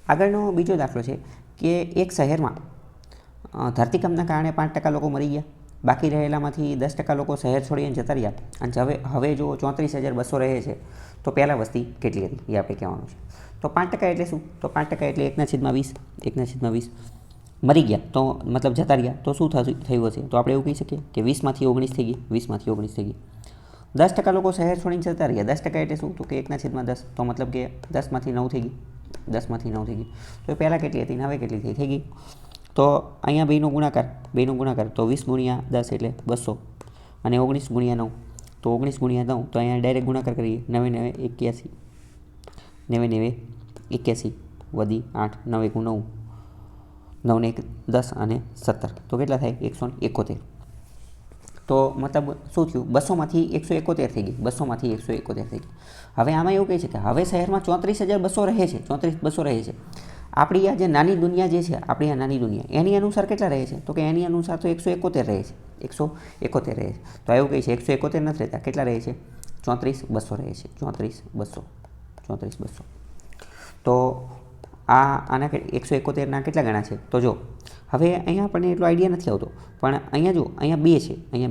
આગળનો બીજો દાખલો છે કે એક શહેરમાં ધરતીકંપના કારણે 5% લોકો મરી ગયા, બાકી રહેલામાંથી 10% લોકો શહેર છોડીને જતા રહ્યા, અને હવે જો 34,200 રહે છે તો પહેલાં વસ્તી કેટલી હતી એ આપણે કહેવાનું છે. તો 5% એટલે શું? તો 5% એટલે 1/20 મરી ગયા, તો મતલબ જતા રહ્યા, તો શું થયું હશે? તો આપણે એવું કહી શકીએ કે 20માંથી 19 થઈ ગઈ, 20માંથી 19 થઈ ગઈ. 10% લોકો શહેર છોડીને જતા રહ્યા, 10% એટલે શું? તો કે 1/10, તો મતલબ કે 10માંથી 9 થઈ ગઈ, 10માંથી 9 થઈ ગઈ. તો એ પહેલાં કેટલી હતી ને હવે કેટલી થઈ ગઈ? તો અહીંયા બેનો ગુણાકાર, તો 20 × 10 એટલે 200, અને 19 × 9, તો 19 × 9, તો અહીંયા ડાયરેક્ટ ગુણાકાર કરીએ, 9 × 9 = 81, 9 × 81 વધી 8, 9 × 9, 9 ને 1 10 અને 17, તો કેટલા થાય? 171. તો મતલબ શું થયું? 200માંથી 171 થઈ ગઈ, 200માંથી 171 થઈ ગઈ. હવે આમાં એવું કહે છે કે હવે શહેરમાં 34,200 રહે છે, 34,200 રહે છે. આપણી આ જે નાની દુનિયા જે છે, આપણી આ નાની દુનિયા, એની અનુસાર કેટલા રહે છે? તો કે એની અનુસાર તો 171 રહે છે, 171 રહે છે. તો એવું કહે છે 171 નથી રહેતા, કેટલા રહે છે? 34,200 રહે છે, 34,200. તો આના 171ના કેટલા ગણા છે? તો જો હવે અહીંયા આપણને એટલો આઈડિયા નથી આવતો, પણ અહીંયા જો અહીંયા 2 છે, અને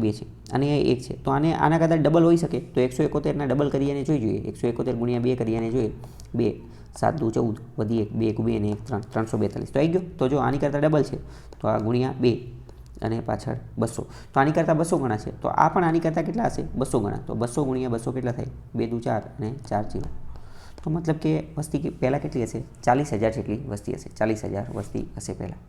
અહીંયા 1 છે, તો આના કદાચ ડબલ હોઈ શકે. તો 171ના ડબલ કરી અને જોઈ જોઈએ, 171 × 2 કરી અને જોઈએ, 2 7 × 14 વધી 1, 2 × 2 અને 1 3, 342. તો આવી ગયો. તો જો આની કરતાં ડબલ છે, તો આ ગુણ્યા 2 અને પાછળ 200, તો આની કરતાં 200 ગણા છે. તો આ પણ આની કરતાં કેટલા હશે? 200 ગણા. તો 200 × 200 કેટલા થાય? 2 × 4 અને 4 0. તો મતલબ કે વસ્તી પહેલાં કેટલી હશે? 40,000 જેટલી વસ્તી હશે, 40,000 વસ્તી હશે પહેલાં.